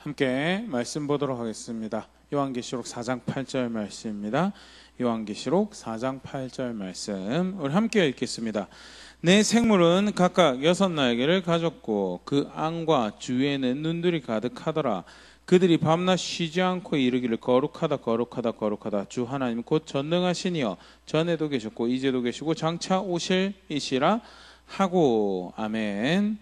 함께 말씀 보도록 하겠습니다. 요한계시록 4장 8절 말씀입니다. 요한계시록 4장 8절 말씀 우리 함께 읽겠습니다. 내 생물은 각각 6날개를 가졌고 그 안과 주위에는 눈들이 가득하더라. 그들이 밤낮 쉬지 않고 이르기를 거룩하다 거룩하다 거룩하다 주 하나님 곧 전능하시니여 전에도 계셨고 이제도 계시고 장차 오실 이시라 하고. 아멘.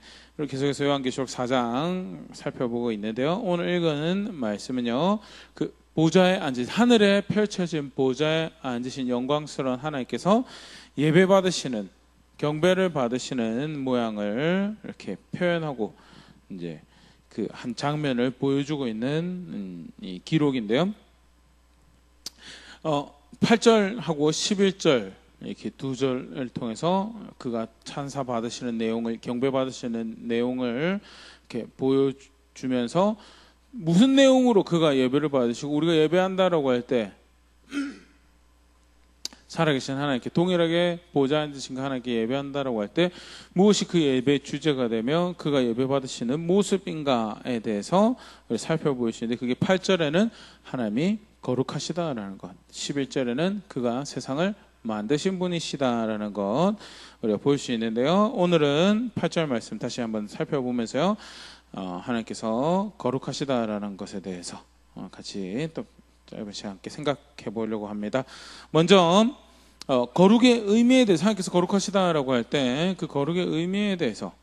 계속해서 요한계시록 4장 살펴보고 있는데요. 오늘 읽은 말씀은요, 그 보좌에 앉으신, 하늘에 펼쳐진 보좌에 앉으신 영광스러운 하나님께서 예배 받으시는, 경배를 받으시는 모양을 이렇게 표현하고 이제 그 한 장면을 보여주고 있는 이 기록인데요. 8절하고 11절 이렇게 두 절을 통해서 그가 찬사 받으시는 내용을, 경배 받으시는 내용을 이렇게 보여주면서 무슨 내용으로 그가 예배를 받으시고 우리가 예배한다라고 할 때 살아계신 하나님께 동일하게 보좌에 앉으신 하나님께 예배한다라고 할 때 무엇이 그 예배의 주제가 되며 그가 예배 받으시는 모습인가에 대해서 살펴보시는데, 그게 8절에는 하나님이 거룩하시다라는 것, 11절에는 그가 세상을 만드신 분이시다라는 것 우리가 볼 수 있는데요. 오늘은 8절 말씀 다시 한번 살펴보면서요, 하나님께서 거룩하시다라는 것에 대해서 같이 또 짧은 시간 함께 생각해 보려고 합니다. 먼저 거룩의 의미에 대해서, 하나님께서 거룩하시다라고 할 때 그 거룩의 의미에 대해서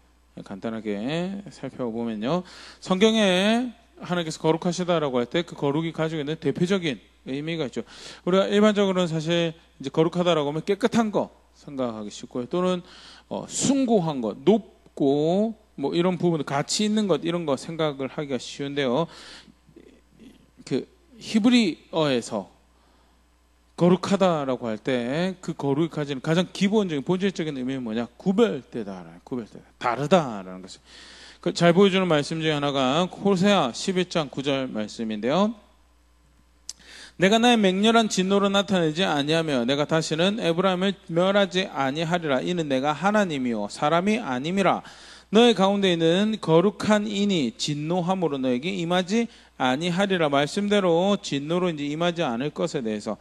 간단하게 살펴보면요, 성경에 하나님께서 거룩하시다라고 할 때 그 거룩이 가지고 있는 대표적인 의미가 있죠. 우리가 일반적으로는 사실 이제 거룩하다라고 하면 깨끗한 거 생각하기 쉽고요, 또는 숭고한 것, 높고 뭐 이런 부분, 가치 있는 것, 이런 거 생각을 하기가 쉬운데요. 그 히브리어에서 거룩하다라고 할 때 그 거룩이 가지는 가장 기본적인 본질적인 의미는 뭐냐? 구별되다, 다르다라는 것을 잘 보여주는 말씀 중에 하나가 호세아 11장 9절 말씀인데요. 내가 나의 맹렬한 진노로 나타내지 아니하며 내가 다시는 에브라임을 멸하지 아니하리라. 이는 내가 하나님이요 사람이 아님이라. 너의 가운데 있는 거룩한 인이 진노함으로 너에게 임하지 아니하리라. 말씀대로 진노로 이제 임하지 않을 것에 대해서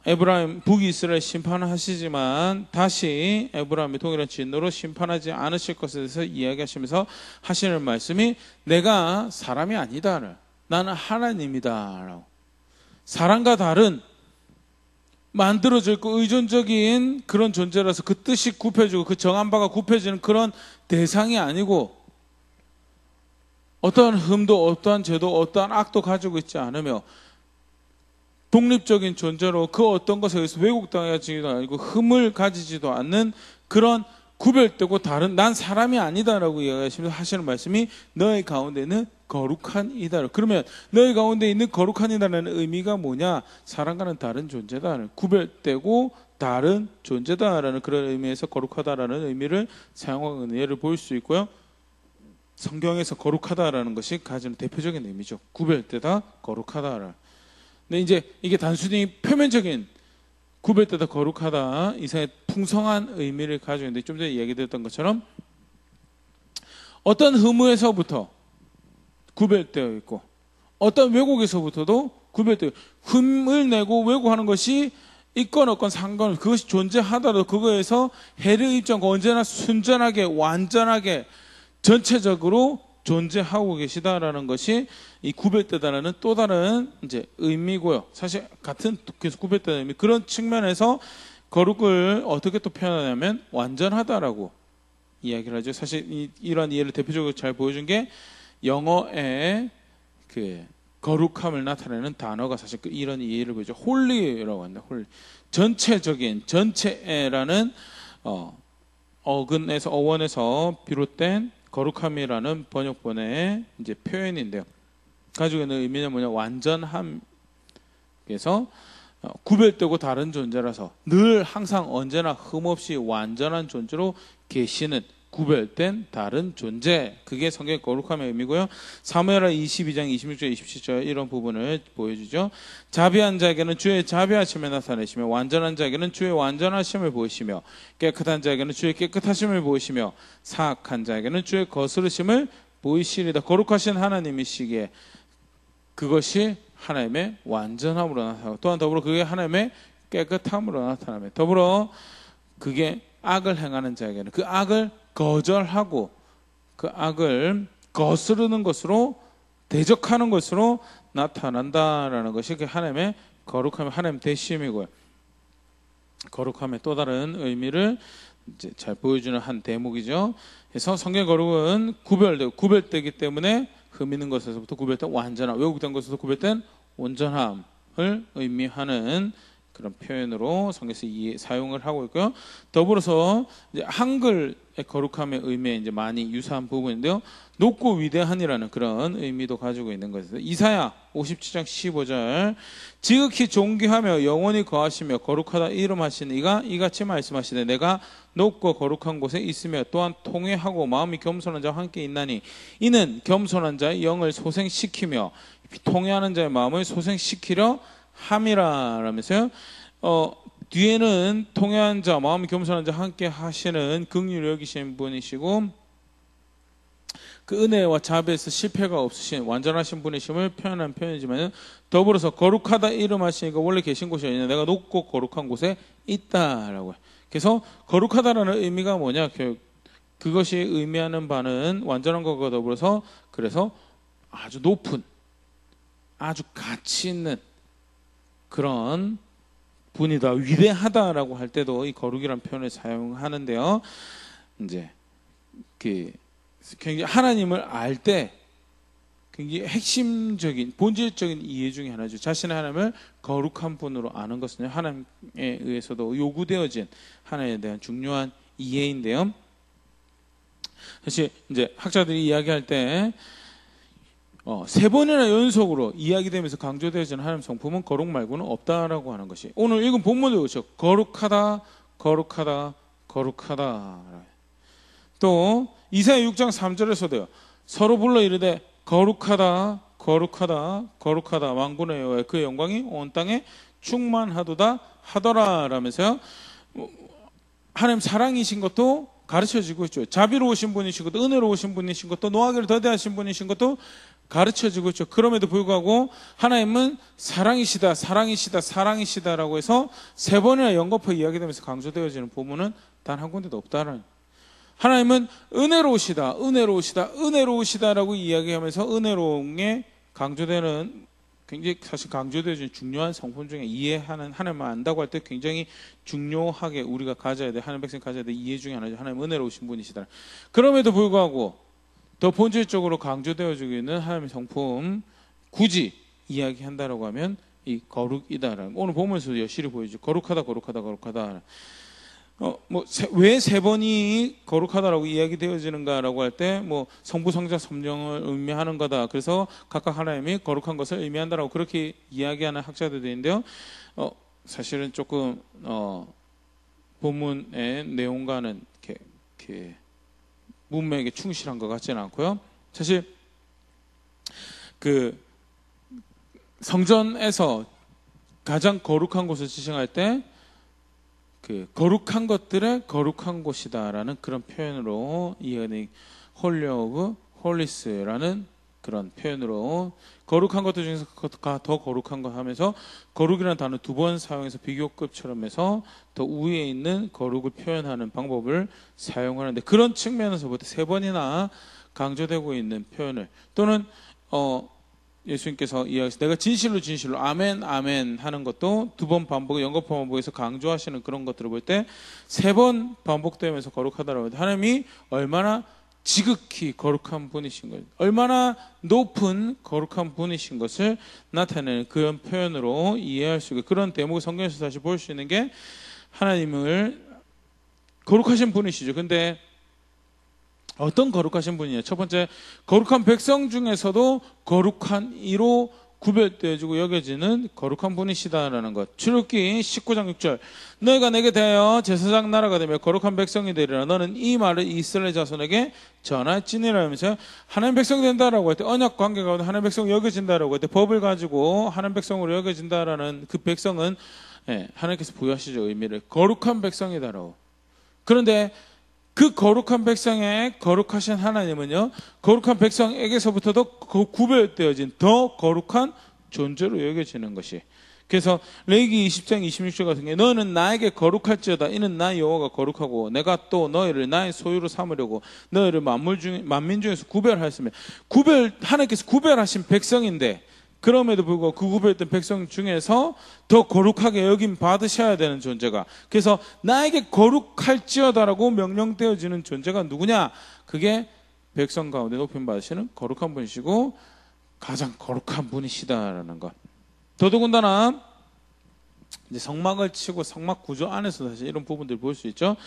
에브라임 북이스라엘 심판하시지만 다시 에브라임이 동일한 진노로 심판하지 않으실 것에 대해서 이야기하시면서 하시는 말씀이 내가 사람이 아니다, 나는 하나님이다. 사람과 다른 만들어져 있고 의존적인 그런 존재라서 그 뜻이 굽혀지고 그 정한 바가 굽혀지는 그런 대상이 아니고, 어떠한 흠도 어떠한 죄도 어떠한 악도 가지고 있지 않으며 독립적인 존재로 그 어떤 것에 의해서 왜곡당하지도 아니고 흠을 가지지도 않는 그런 구별되고 다른 난 사람이 아니다라고 이야기하시면서 하시는 말씀이 너의 가운데는 거룩한 이다. 그러면 너의 가운데 있는 거룩한 이다라는 의미가 뭐냐? 사람과는 다른 존재다, 구별되고 다른 존재다라는 그런 의미에서 거룩하다라는 의미를 사용하는 예를 볼 수 있고요. 성경에서 거룩하다라는 것이 가지는 대표적인 의미죠. 구별되다, 거룩하다. 근데 이제 이게 단순히 표면적인 구별되다, 거룩하다 이상의 풍성한 의미를 가지고 있는데, 좀 전에 이야기드렸던 것처럼 어떤 흠에서부터 구별되어 있고 어떤 왜곡에서부터도 구별되어 있고, 흠을 내고 왜곡하는 것이 있건 없건 상관없이 그것이 존재하더라도 그거에서 해를 입지 않고 언제나 순전하게 완전하게 전체적으로 존재하고 계시다라는 것이 이 구별되다라는 또 다른 이제 의미고요. 사실 같은 계속 구별되는 의미, 그런 측면에서 거룩을 어떻게 또 표현하냐면 완전하다라고 이야기를 하죠. 사실 이런 이해를 대표적으로 잘 보여준 게 영어의 그 거룩함을 나타내는 단어가 사실 이런 이해를 보여줘. 홀리라고 한다. 홀리. 전체적인, 전체라는 어원에서 비롯된 거룩함이라는 번역본의 이제 표현인데요. 가지고 있는 의미는 뭐냐? 완전함. 그래서 구별되고 다른 존재라서 늘 항상 언제나 흠없이 완전한 존재로 계시는 구별된 다른 존재, 그게 성경의 거룩함의 의미고요. 사무엘하 22장 26절 27절 이런 부분을 보여주죠. 자비한 자에게는 주의 자비하심을 나타내시며 완전한 자에게는 주의 완전하심을 보이시며 깨끗한 자에게는 주의 깨끗하심을 보이시며 사악한 자에게는 주의 거스르심을 보이시리다. 거룩하신 하나님이시기에 그것이 하나님의 완전함으로 나타나고, 또한 더불어 그게 하나님의 깨끗함으로 나타나며, 더불어 그게 악을 행하는 자에게는 그 악을 거절하고 그 악을 거스르는 것으로, 대적하는 것으로 나타난다라는 것이 그 하나님의 거룩함의 하나님 되심이고요. 거룩함의 또 다른 의미를 이제 잘 보여주는 한 대목이죠. 그래서 성경 거룩은 구별되기 때문에 흠 있는 것에서부터 구별된 완전함, 왜곡된 것에서 구별된 온전함을 의미하는 그런 표현으로 성경에서 사용을 하고 있고요. 더불어서 이제 한글의 거룩함의 의미에 이제 많이 유사한 부분인데요. 높고 위대한이라는 그런 의미도 가지고 있는 것이죠. 이사야 57장 15절 지극히 존귀하며 영원히 거하시며 거룩하다 이름하신 이가 이같이 말씀하시되 내가 높고 거룩한 곳에 있으며 또한 통회하고 마음이 겸손한 자와 함께 있나니 이는 겸손한 자의 영을 소생시키며 통회하는 자의 마음을 소생시키려 함이라 라면서요. 뒤에는 통회한 자, 마음이 겸손한 자 함께 하시는 긍휼히 여기신 분이시고 그 은혜와 자비에서 실패가 없으신 완전하신 분이심을 표현한 표현이지만 더불어서 거룩하다 이름하시니까 원래 계신 곳이 아니냐 내가 높고 거룩한 곳에 있다라고. 그래서 거룩하다라는 의미가 뭐냐? 그것이 의미하는 바는 완전한 것과 더불어서 그래서 아주 높은, 아주 가치 있는 그런 분이다, 위대하다라고 할 때도 이 거룩이라는 표현을 사용하는데요. 이제 굉장히 하나님을 알 때 굉장히 핵심적인, 본질적인 이해 중에 하나죠. 자신의 하나님을 거룩한 분으로 아는 것은 하나님에 의해서도 요구되어진 하나님에 대한 중요한 이해인데요. 사실 이제 학자들이 이야기할 때 세 번이나 연속으로 이야기되면서 강조되어지는 하나님 성품은 거룩 말고는 없다라고 하는 것이 오늘 읽은 본문도 그렇죠. 거룩하다, 거룩하다, 거룩하다. 또 이사야 6장 3절에서도요. 서로 불러 이르되 거룩하다, 거룩하다, 거룩하다. 만군의 여호와의 그 영광이 온 땅에 충만하도다 하더라 라면서요. 하나님 사랑이신 것도 가르쳐지고 있죠. 자비로우신 분이신 것도, 은혜로우신 분이신 것도, 노하기를 더대하신 분이신 것도 가르쳐지고 있죠. 그럼에도 불구하고 하나님은 사랑이시다, 사랑이시다, 사랑이시다라고 해서 세 번이나 연거푸 이야기되면서 강조되어지는 부분은 단 한 군데도 없다는. 하나님은 은혜로우시다, 은혜로우시다, 은혜로우시다라고 이야기하면서 은혜로움에 강조되는, 굉장히 사실 강조되어지는 중요한 성품 중에 이해하는, 하나님을 안다고 할 때 굉장히 중요하게 우리가 가져야 돼, 하나님 백성 가져야 돼 이해 중에 하나죠. 하나님 은혜로우신 분이시다. 그럼에도 불구하고 더 본질적으로 강조되어지고 있는 하나님의 성품, 굳이 이야기한다라고 하면 이 거룩이다라는, 오늘 보면서 여실히 보이죠. 거룩하다, 거룩하다, 거룩하다. 왜 세 번이 거룩하다라고 이야기되어지는가라고 할 때, 성부, 성자, 성령을 의미하는 거다. 그래서 각각 하나님이 거룩한 것을 의미한다라고 그렇게 이야기하는 학자들도 있는데요. 사실은 조금 본문의 내용과는 이렇게 문맥에 충실한 것 같지는 않고요. 사실 그 성전에서 가장 거룩한 곳을 지칭할 때 그 거룩한 것들의 거룩한 곳이다라는 그런 표현으로 이해는 홀리 오브 홀리스라는 그런 표현으로 거룩한 것들 중에서 더 거룩한 거 하면서 거룩이라는 단어 두 번 사용해서 비교급처럼 해서 더 위에 있는 거룩을 표현하는 방법을 사용하는데, 그런 측면에서부터 세 번이나 강조되고 있는 표현을, 또는 예수님께서 이야기해서 내가 진실로 진실로 아멘 아멘 하는 것도 두 번 반복, 연거푸 반복해서 강조하시는 그런 것들을 볼 때 세 번 반복되면서 거룩하다라고 하는데, 하나님이 얼마나 지극히 거룩한 분이신 것, 얼마나 높은 거룩한 분이신 것을 나타내는 그런 표현으로 이해할 수 있고, 그런 대목을 성경에서 다시 볼 수 있는 게 하나님을 거룩하신 분이시죠. 근데 어떤 거룩하신 분이냐? 첫 번째, 거룩한 백성 중에서도 거룩한 이로 구별되어지고 여겨지는 거룩한 분이시다라는 것. 출애굽기 19장 6절 너희가 내게 대하여 제사장 나라가 되며 거룩한 백성이 되리라. 너는 이 말을 이스라엘 자손에게 전할지니라 하면서 하나님 백성이 된다라고 할 때, 언약 관계 가운데 하나님 백성이 여겨진다라고 할 때, 법을 가지고 하나님 백성으로 여겨진다라는 그 백성은 하나님께서 부여하시죠. 의미를 거룩한 백성이다라고. 그런데 그 거룩한 백성의 거룩하신 하나님은요, 거룩한 백성에게서부터도 구별되어진 더 거룩한 존재로 여겨지는 것이. 그래서 레위기 20장 26절 같은 경우에 너는 나에게 거룩할지어다. 이는 나 여호와가 거룩하고 내가 또 너희를 나의 소유로 삼으려고 너희를 만민 중에서 구별하였으며, 하나님께서 구별하신 백성인데 그럼에도 불구하고 그 구별된 백성 중에서 더 거룩하게 여김 받으셔야 되는 존재가, 그래서 나에게 거룩할지어다라고 명령되어지는 존재가 누구냐? 그게 백성 가운데 높임 받으시는 거룩한 분이시고 가장 거룩한 분이시다라는 것. 더더군다나 이제 성막을 치고 성막 구조 안에서 사실 이런 부분들을 볼 수 있죠.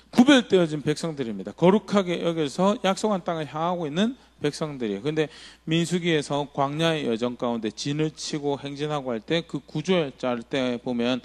구별되어진 백성들입니다. 거룩하게 여겨서 약속한 땅을 향하고 있는 백성들이에요. 근데 민수기에서 광야의 여정 가운데 진을 치고 행진하고 할 때 그 구조를 짤 때 보면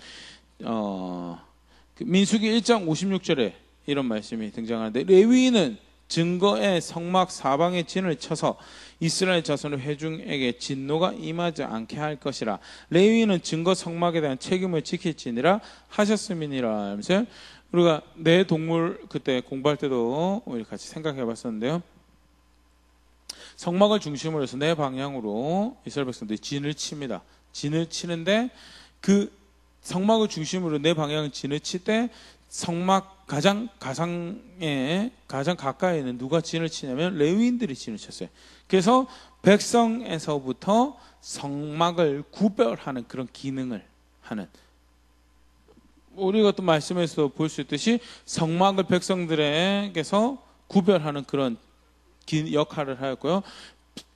민수기 1장 56절에 이런 말씀이 등장하는데, 레위인은 증거의 성막 사방에 진을 쳐서 이스라엘 자손의 회중에게 진노가 임하지 않게 할 것이라. 레위인은 증거 성막에 대한 책임을 지킬지니라 하셨음이니라 하면서, 우리가 내 동물 그때 공부할 때도 우리 같이 생각해 봤었는데요. 성막을 중심으로 해서 내 방향으로 이스라엘 백성들이 진을 칩니다. 진을 치는데 그 성막을 중심으로 내 방향을 진을 칠 때 성막 가장 가까이 있는 누가 진을 치냐면 레위인들이 진을 쳤어요. 그래서 백성에서부터 성막을 구별하는 그런 기능을 하는, 우리가 또 말씀에서 볼 수 있듯이 성막을 백성들에게서 구별하는 그런 역할을 하였고요.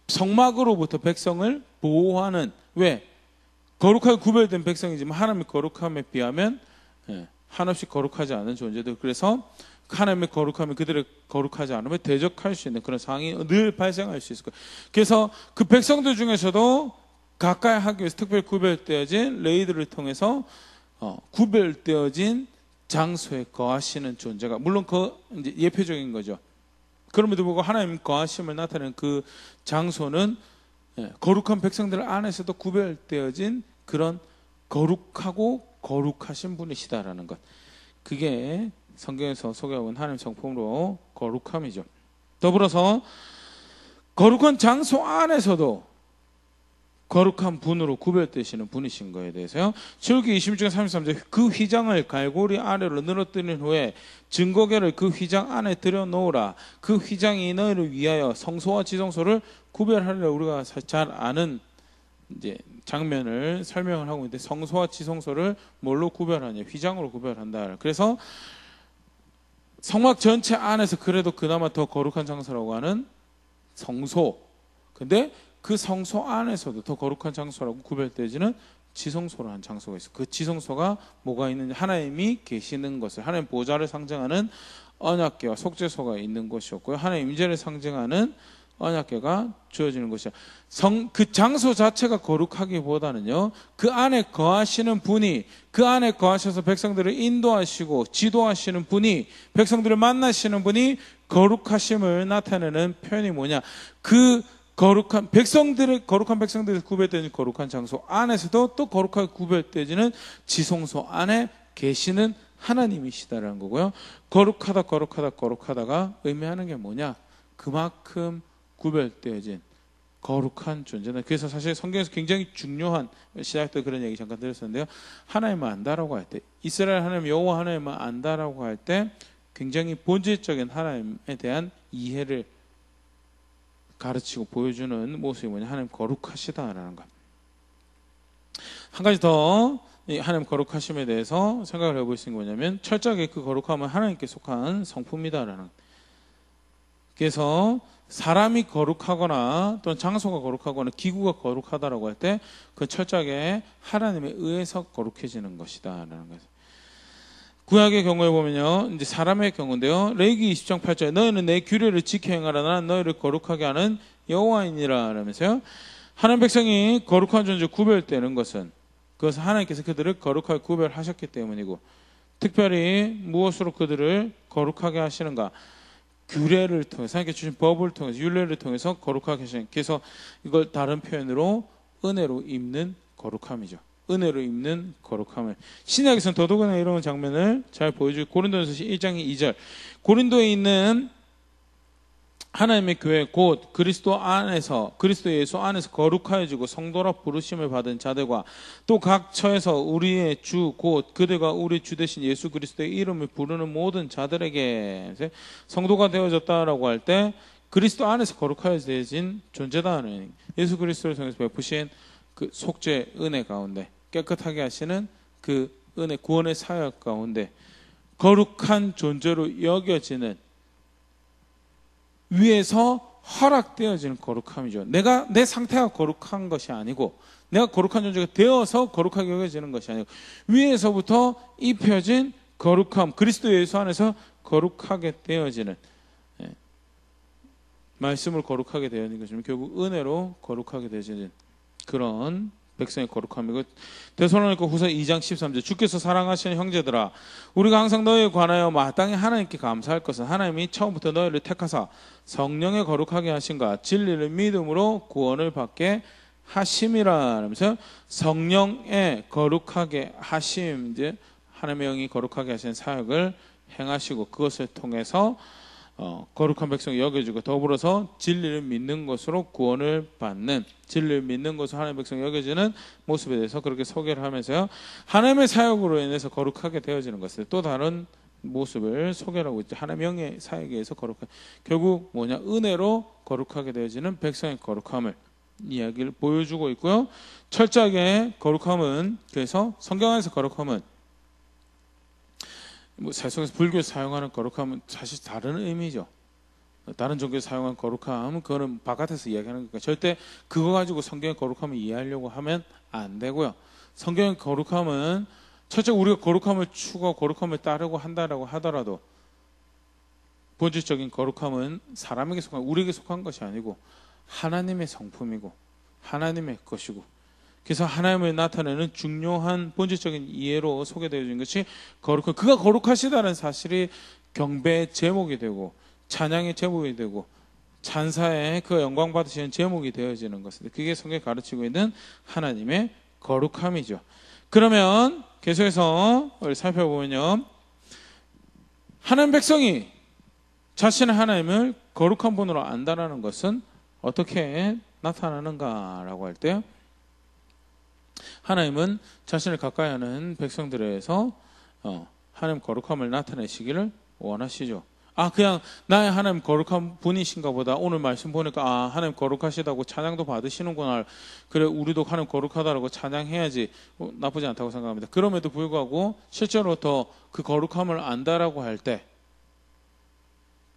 성막으로부터 백성을 보호하는, 왜? 거룩하게 구별된 백성이지만 하나님의 거룩함에 비하면 한없이 거룩하지 않은 존재들, 그래서 하나님의 거룩함이 그들을 거룩하지 않으면 대적할 수 있는 그런 상황이 늘 발생할 수 있을 거예요. 그래서 그 백성들 중에서도 가까이 하기 위해서 특별히 구별되어진 레위들을 통해서 구별되어진 장소에 거하시는 존재가, 물론 이제 예표적인 거죠. 그럼에도 불구하고 하나님 거하심을 나타내는 그 장소는 거룩한 백성들 안에서도 구별되어진 그런 거룩하고 거룩하신 분이시다라는 것. 그게 성경에서 소개하고 있는 하나님 성품으로 거룩함이죠. 더불어서 거룩한 장소 안에서도 거룩한 분으로 구별되시는 분이신 거에 대해서요. 출애굽기 26장 33절, 그 휘장을 갈고리 아래로 늘어뜨린 후에 증거궤를 그 휘장 안에 들여놓으라. 그 휘장이 너희를 위하여 성소와 지성소를 구별하리라. 우리가 잘 아는 이제 장면을 설명을 하고 있는데, 성소와 지성소를 뭘로 구별하냐? 휘장으로 구별한다. 그래서 성막 전체 안에서 그래도 그나마 더 거룩한 장소라고 하는 성소, 근데 그 성소 안에서도 더 거룩한 장소라고 구별되어지는 지성소라는 장소가 있어요. 그 지성소가 뭐가 있는지, 하나님이 계시는 것을, 하나님 보좌를 상징하는 언약궤와 속죄소가 있는 곳이었고요. 하나님 임재를 상징하는 언약궤가 주어지는 것이야. 그 장소 자체가 거룩하기보다는요, 그 안에 거하시는 분이, 그 안에 거하셔서 백성들을 인도하시고 지도하시는 분이, 백성들을 만나시는 분이 거룩하심을 나타내는 표현이 뭐냐? 그 거룩한 백성들의 구별되는 거룩한 장소 안에서도 또 거룩하게 구별되어지는 지성소 안에 계시는 하나님이시다라는 거고요. 거룩하다가 의미하는 게 뭐냐? 그만큼 구별되어진 거룩한 존재다. 그래서 사실 성경에서 굉장히 중요한, 시작 때 그런 얘기 잠깐 드렸었는데요. 하나님을 안다라고 할 때, 이스라엘 하나님 여호와 하나님을 안다라고 할 때 굉장히 본질적인 하나님에 대한 이해를 가르치고 보여주는 모습이 뭐냐? 하나님 거룩하시다라는 것. 한 가지 더 하나님 거룩하심에 대해서 생각을 해볼 수 있는 게 뭐냐면, 철저하게 그 거룩함은 하나님께 속한 성품이다라는 것. 그래서 사람이 거룩하거나 또는 장소가 거룩하거나 기구가 거룩하다라고 할 때 그 철저하게 하나님에 의해서 거룩해지는 것이다라는 거죠. 구약의 경우에 보면요, 이제 사람의 경우인데요. 레위기 20장 8절에 너희는 내 규례를 지켜 행하라. 나는 너희를 거룩하게 하는 여호와이니라 라면서요. 하나님 백성이 거룩한 존재 구별되는 것은, 그것은 하나님께서 그들을 거룩하게 구별하셨기 때문이고, 특별히 무엇으로 그들을 거룩하게 하시는가? 규례를 통해서, 하나님께 주신 법을 통해서, 율례를 통해서 거룩하게 하시는, 그래서 이걸 다른 표현으로 은혜로 입는 거룩함이죠. 은혜로 입는 거룩함을. 신약에서는 더더구나 이런 장면을 잘 보여주고 고린도전서 1장 2절 고린도에 있는 하나님의 교회 곧 그리스도 예수 안에서 거룩하여지고 성도라 부르심을 받은 자들과 또 각 처에서 우리의 주 곧 그들과 우리 주 되신 예수 그리스도의 이름을 부르는 모든 자들에게 성도가 되어졌다라고 할 때 그리스도 안에서 거룩하여진 존재다는 예수 그리스도를 통해서 베푸신 그 속죄 은혜 가운데 깨끗하게 하시는 그 은혜 구원의 사역 가운데 거룩한 존재로 여겨지는 위에서 허락되어지는 거룩함이죠. 내 상태가 거룩한 것이 아니고 내가 거룩한 존재가 되어서 거룩하게 여겨지는 것이 아니고 위에서부터 입혀진 거룩함, 그리스도 예수 안에서 거룩하게 되어지는 말씀을 거룩하게 되어지는 것이면 결국 은혜로 거룩하게 되어지는 그런 백성의 거룩함이고 데살로니가 후서 2장 13절 주께서 사랑하시는 형제들아 우리가 항상 너희에 관하여 마땅히 하나님께 감사할 것은 하나님이 처음부터 너희를 택하사 성령에 거룩하게 하신가 진리를 믿음으로 구원을 받게 하심이라 하면서 성령에 거룩하게 하심 이제 하나님의 영이 거룩하게 하신 사역을 행하시고 그것을 통해서 거룩한 백성이 여겨지고 더불어서 진리를 믿는 것으로 구원을 받는 진리를 믿는 것으로 하나님의 백성이 여겨지는 모습에 대해서 그렇게 소개를 하면서요 하나님의 사역으로 인해서 거룩하게 되어지는 것을 또 다른 모습을 소개하고 있죠. 하나님의 영의 사역에 의해서 거룩한 결국 뭐냐 은혜로 거룩하게 되어지는 백성의 거룩함을 이야기를 보여주고 있고요. 철저하게 거룩함은 그래서 성경 안에서 거룩함은 세속에서 불교에서 사용하는 거룩함은 사실 다른 의미죠. 다른 종교에서 사용하는 거룩함은 그거는 바깥에서 이야기하는 거니까 절대 그거 가지고 성경의 거룩함을 이해하려고 하면 안 되고요. 성경의 거룩함은 첫째 우리가 거룩함을 추구하고 거룩함을 따르고 한다라고 하더라도 본질적인 거룩함은 사람에게 속한 우리에게 속한 것이 아니고 하나님의 성품이고 하나님의 것이고 그래서 하나님을 나타내는 중요한 본질적인 이해로 소개되어진 것이 거룩한 그가 거룩하시다는 사실이 경배의 제목이 되고 찬양의 제목이 되고 찬사의 그 영광 받으시는 제목이 되어지는 것인데 그게 성경에 가르치고 있는 하나님의 거룩함이죠. 그러면 계속해서 우리 살펴보면요 하나님 백성이 자신의 하나님을 거룩한 분으로 안다라는 것은 어떻게 나타나는가라고 할 때요 하나님은 자신을 가까이 하는 백성들에서 하나님 거룩함을 나타내시기를 원하시죠. 그냥 나의 하나님 거룩한 분이신가 보다 오늘 말씀 보니까 하나님 거룩하시다고 찬양도 받으시는구나 그래 우리도 하나님 거룩하다라고 찬양해야지 나쁘지 않다고 생각합니다. 그럼에도 불구하고 실제로 더 그 거룩함을 안다라고 할 때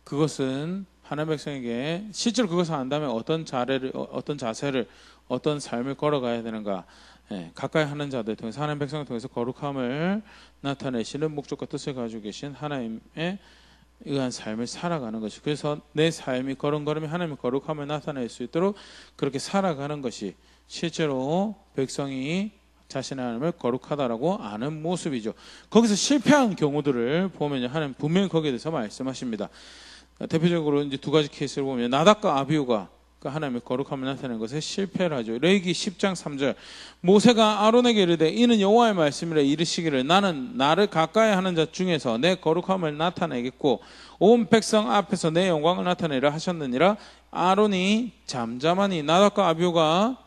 그것은 하나님 백성에게 실제로 그것을 안다면 어떤 자세를 어떤 삶을 걸어가야 되는가 가까이 하는 자들 통해서 하나님 백성을 통해서 거룩함을 나타내시는 목적과 뜻을 가지고 계신 하나님의 의한 삶을 살아가는 것이 그래서 내 삶이 걸음걸음이 하나님의 거룩함을 나타낼 수 있도록 그렇게 살아가는 것이 실제로 백성이 자신의 하나님을 거룩하다라고 아는 모습이죠. 거기서 실패한 경우들을 보면 하나님 분명히 거기에 대해서 말씀하십니다. 대표적으로 이제 두 가지 케이스를 보면 나답과 아비후가 하나님의 거룩함을 나타내는 것에 실패를 하죠. 레위기 10장 3절 모세가 아론에게 이르되 이는 여호와의 말씀이라 이르시기를 나는 나를 가까이 하는 자 중에서 내 거룩함을 나타내겠고 온 백성 앞에서 내 영광을 나타내라 하셨느니라. 아론이 잠잠하니 나답과 아비후가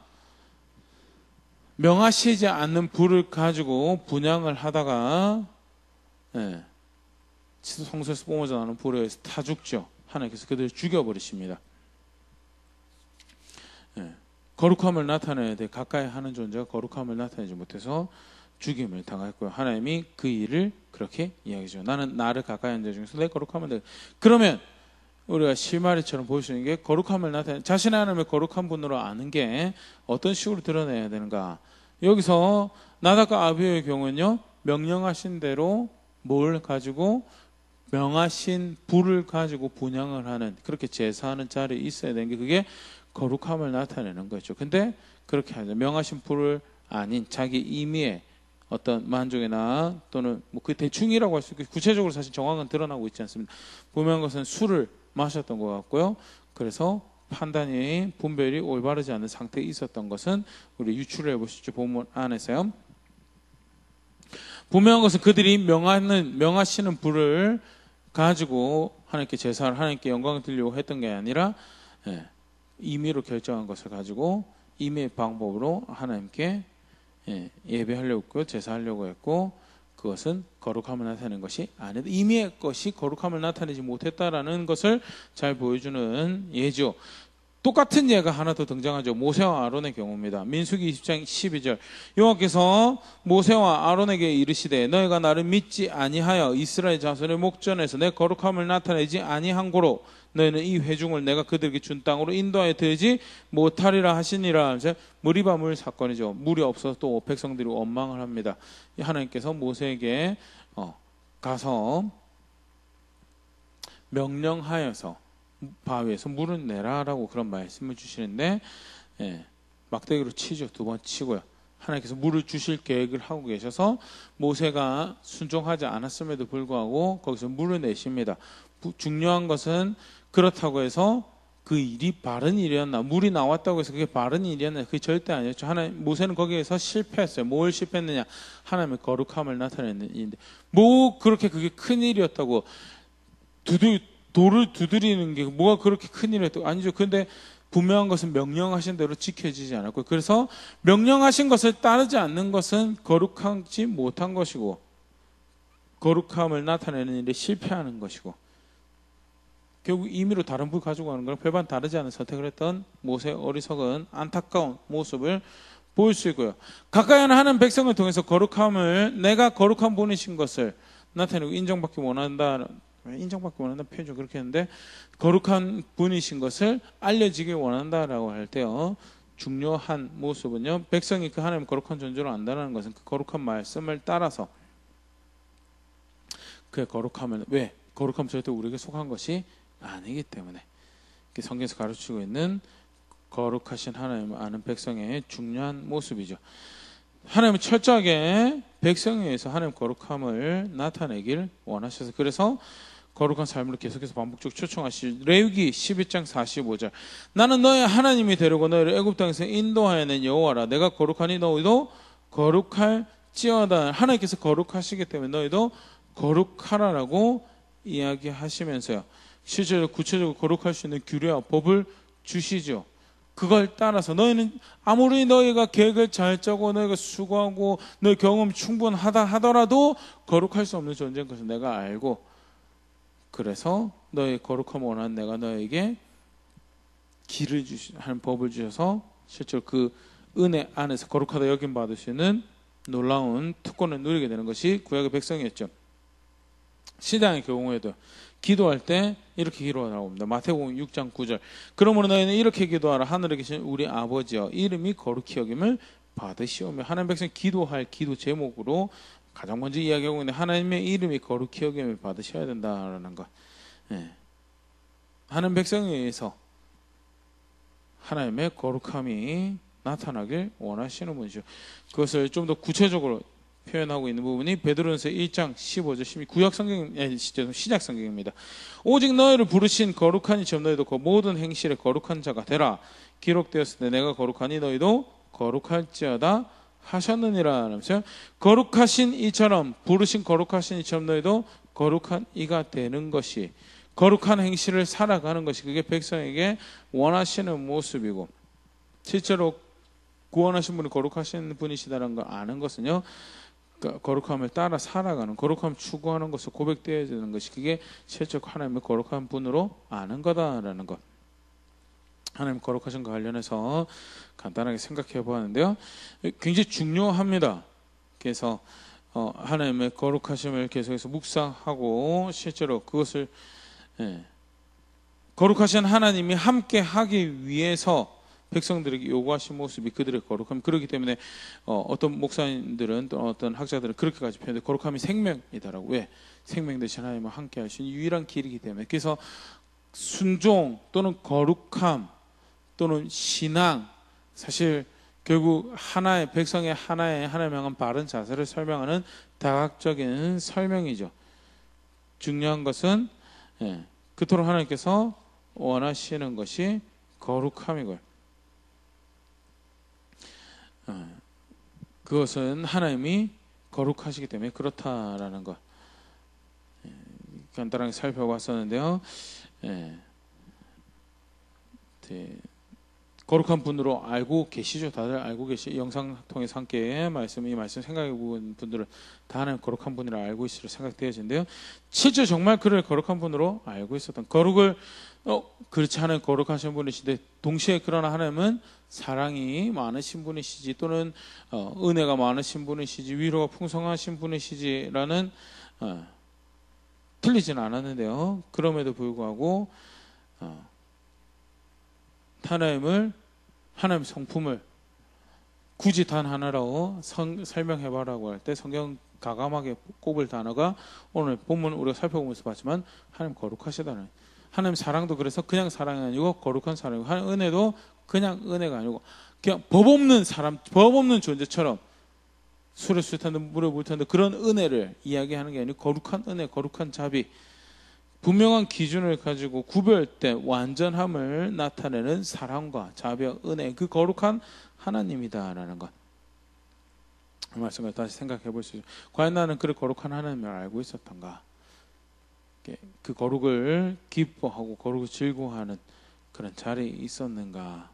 명하시지 않는 불을 가지고 분향을 하다가 성소에서 뿜어져 나오는 불에 의해서 타 죽죠. 하나님께서 그들을 죽여버리십니다. 거룩함을 나타내야 돼. 가까이 하는 존재가 거룩함을 나타내지 못해서 죽임을 당했고요. 하나님이 그 일을 그렇게 이야기하죠. 나는 나를 가까이 하는 자 중에서 내 거룩함을 내. 그러면 우리가 실마리처럼 볼 수 있는 게 거룩함을 나타내 자신의 하나님의 거룩한 분으로 아는 게 어떤 식으로 드러내야 되는가. 여기서 나답과 아비후의 경우는요. 명령하신 대로 뭘 가지고 명하신 불을 가지고 분향을 하는 그렇게 제사하는 자리에 있어야 되는 게 그게 거룩함을 나타내는 거죠. 근데 그렇게 하죠. 명하신 불을 아닌 자기 임의의 어떤 만족이나 또는 뭐 그 대충이라고 할 수 있고 구체적으로 사실 정황은 드러나고 있지 않습니다. 분명한 것은 술을 마셨던 것 같고요. 그래서 판단이 분별이 올바르지 않은 상태에 있었던 것은 우리 유출을 해보시죠. 본문 안에서요. 분명한 것은 그들이 명하시는 불을 가지고 하나님께 제사를, 하나님께 영광을 드리려고 했던 게 아니라 임의로 결정한 것을 가지고 임의의 방법으로 하나님께 예배하려고 했고 제사하려고 했고, 그것은 거룩함을 나타내는 것이 아니다. 임의의 것이 거룩함을 나타내지 못했다라는 것을 잘 보여주는 예죠. 똑같은 예가 하나 더 등장하죠. 모세와 아론의 경우입니다. 민수기 20장 12절, 여호와께서 모세와 아론에게 이르시되 너희가 나를 믿지 아니하여 이스라엘 자손의 목전에서 내 거룩함을 나타내지 아니한 고로 너희는 이 회중을 내가 그들에게 준 땅으로 인도하여 들지 못하리라 하시니라. 무리바 물 사건이죠. 물이 없어서 또 백성들이 원망을 합니다. 하나님께서 모세에게 가서 명령하여서 바위에서 물을 내라라고 그런 말씀을 주시는데, 막대기로 치죠. 2번 치고요. 하나님께서 물을 주실 계획을 하고 계셔서 모세가 순종하지 않았음에도 불구하고 거기서 물을 내십니다. 중요한 것은 그렇다고 해서 그 일이 바른 일이었나, 물이 나왔다고 해서 그게 바른 일이었나, 그게 절대 아니었죠. 모세는 거기에서 실패했어요. 뭘 실패했느냐, 하나님의 거룩함을 나타내는 일인데, 뭐 그렇게 그게 큰 일이었다고 돌을 두드리는 게 뭐가 그렇게 큰 일이었다고? 아니죠. 근데 분명한 것은 명령하신 대로 지켜지지 않았고, 그래서 명령하신 것을 따르지 않는 것은 거룩하지 못한 것이고, 거룩함을 나타내는 일에 실패하는 것이고, 결국 임의로 다른 불 가지고 가는 걸 별반 다르지 않은 선택을 했던 모세의 어리석은 안타까운 모습을 보일 수 있고요. 가까이 하는 백성을 통해서 거룩함을, 내가 거룩한 분이신 것을 나타내고 인정받기 원한다는 표현이 그렇게 했는데, 거룩한 분이신 것을 알려지길 원한다라고 할 때요, 중요한 모습은요, 백성이 그 하나님 거룩한 존재를 안다는 것은 그 거룩한 말씀을 따라서 그의 거룩함을, 왜? 거룩함은 절대 우리에게 속한 것이 아니기 때문에, 성경에서 가르치고 있는 거룩하신 하나님을 아는 백성의 중요한 모습이죠. 하나님은 철저하게 백성에 의해서 하나님 거룩함을 나타내길 원하셔서, 그래서 거룩한 삶을 계속해서 반복적으로 초청하시죠. 레위기 11장 45절, 나는 너의 하나님이 되려고 너희를 애굽 땅에서 인도하여 낸 여호와라. 내가 거룩하니 너희도 거룩할지어다. 하나님께서 거룩하시기 때문에 너희도 거룩하라라고 이야기하시면서요, 실제로 구체적으로 거룩할 수 있는 규례와 법을 주시죠. 그걸 따라서 너희는 아무리 너희가 계획을 잘 짜고 너희가 수고하고 너희 경험이 충분하다 하더라도 거룩할 수 없는 존재인 것을 내가 알고, 그래서 너희 거룩함을 원하는 내가 너에게 길을 하는 법을 주셔서 실제로 그 은혜 안에서 거룩하다 여김 받으시는 놀라운 특권을 누리게 되는 것이 구약의 백성이었죠. 신앙의 경우에도 기도할 때 이렇게 기도하라고. 마태복음 6장 9절, 그러므로 너희는 이렇게 기도하라. 하늘에 계신 우리 아버지여, 이름이 거룩히 여김을 받으시오며. 하나님 백성이 기도할 기도 제목으로 가장 먼저 이야기하고 있는데, 하나님의 이름이 거룩히 여김을 받으셔야 된다라는 것. 하나님 백성에 의해서 하나님의 거룩함이 나타나길 원하시는 분이죠. 그것을 좀 더 구체적으로 표현하고 있는 부분이 베드로전서 1장 15절 16, 구약 성경, 시작 성경입니다. 오직 너희를 부르신 거룩한 이처럼 너희도 그 모든 행실에 거룩한 자가 되라. 기록되었을 때 내가 거룩하니 너희도 거룩할지어다 하셨느니라. 하면서 거룩하신 이처럼, 부르신 거룩하신 이처럼 너희도 거룩한 이가 되는 것이, 거룩한 행실을 살아가는 것이, 그게 백성에게 원하시는 모습이고, 실제로 구원하신 분이 거룩하신 분이시다는 걸 아는 것은요, 거룩함을 따라 살아가는, 거룩함을 추구하는 것을 고백되어야 되는 것이, 그게 실제로 하나님의 거룩한 분으로 아는 거다라는 것. 하나님 거룩하신 것 관련해서 간단하게 생각해 보았는데요, 굉장히 중요합니다. 그래서 하나님의 거룩하심을 계속해서 묵상하고, 실제로 그것을 거룩하신 하나님이 함께 하기 위해서 백성들에게 요구하신 모습이 그들의 거룩함. 그렇기 때문에 어떤 목사님들은 또 어떤 학자들은 그렇게까지 표현해요. 거룩함이 생명이다라고. 왜? 생명 대신 하나님과 함께 하신 유일한 길이기 때문에. 그래서 순종 또는 거룩함 또는 신앙, 사실 결국 하나의 백성의 하나님을 향한 바른 자세를 설명하는 다각적인 설명이죠. 중요한 것은 그토록 하나님께서 원하시는 것이 거룩함이고요. 그것은 하나님이 거룩하시기 때문에 그렇다라는 것 간단하게 살펴봤었는데요. 예. 네. 거룩한 분으로 알고 계시죠? 다들 알고 계시. 영상 통해서 함께 이 말씀 생각해 본 분들은 다 하나님 거룩한 분이라 알고 있으리라 생각되어지는데요. 실제 정말 그를 거룩한 분으로 알고 있었던 거룩을 그렇지 않은 거룩하신 분이신데 동시에 그러나 하나님은 사랑이 많으신 분이시지 또는 은혜가 많으신 분이시지 위로가 풍성하신 분이시지라는 틀리지는 않았는데요. 그럼에도 불구하고 하나님 성품을 굳이 단 하나로 설명해봐라고 할 때 성경 가감하게 꼽을 단어가 오늘 본문 우리가 살펴보면서 봤지만 하나님 거룩하시다는 하나님 사랑도 그래서 그냥 사랑이 아니고 거룩한 사랑이고 하나님 은혜도 그냥 은혜가 아니고 그냥 법 없는 사람, 법 없는 존재처럼 술에 술 탄다 물에 물 탄다 그런 은혜를 이야기하는 게 아니고 거룩한 은혜, 거룩한 자비 분명한 기준을 가지고 구별된 완전함을 나타내는 사랑과 자비와 은혜 그 거룩한 하나님이다라는 것 그 말씀을 다시 생각해 볼 수 있어요. 과연 나는 그 거룩한 하나님을 알고 있었던가 그 거룩을 기뻐하고 거룩을 즐거워하는 그런 자리에 있었는가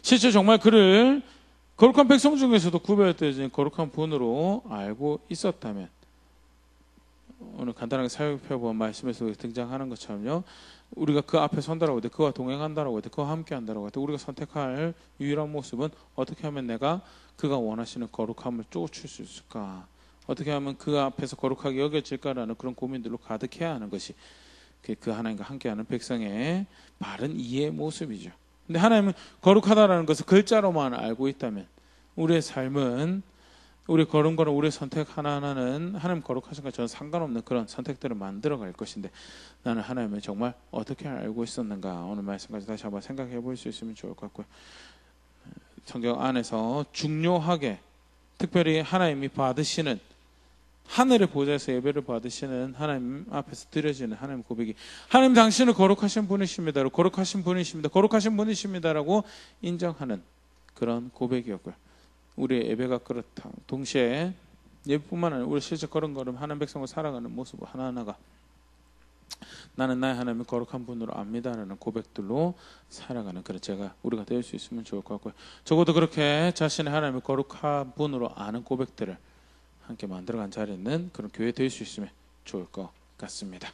실제 정말 그를 거룩한 백성 중에서도 구별되어진 거룩한 분으로 알고 있었다면 오늘 간단하게 살펴본 말씀에서 등장하는 것처럼요. 우리가 그 앞에 선다라고 할 때 그와 동행한다라고 할 때 그와 함께한다라고 할 때 우리가 선택할 유일한 모습은 어떻게 하면 내가 그가 원하시는 거룩함을 쫓을 수 있을까 어떻게 하면 그 앞에서 거룩하게 여겨질까라는 그런 고민들로 가득해야 하는 것이 그 하나님과 함께하는 백성의 바른 이해의 모습이죠. 근데 하나님은 거룩하다라는 것을 글자로만 알고 있다면 우리의 삶은 우리 걸음걸음 우리의 선택 하나하나는 하나님 거룩하신 것과 저는 상관없는 그런 선택들을 만들어 갈 것인데 나는 하나님을 정말 어떻게 알고 있었는가 오늘 말씀까지 다시 한번 생각해 볼 수 있으면 좋을 것 같고요. 성경 안에서 중요하게 특별히 하나님이 받으시는 하늘의 보좌에서 예배를 받으시는 하나님 앞에서 드려지는 하나님 고백이 하나님 당신은 거룩하신 분이십니다. 거룩하신 분이십니다. 거룩하신 분이십니다라고 인정하는 그런 고백이었고요. 우리의 예배가 그렇다. 동시에 예배뿐만 아니라 우리 실제 걸음걸음 하나님 백성을 살아가는 모습 하나하나가 나는 나의 하나님을 거룩한 분으로 압니다라는 고백들로 살아가는 그런 우리가 될 수 있으면 좋을 것 같고요. 적어도 그렇게 자신의 하나님을 거룩한 분으로 아는 고백들을 함께 만들어간 자리에 있는 그런 교회 될 수 있으면 좋을 것 같습니다.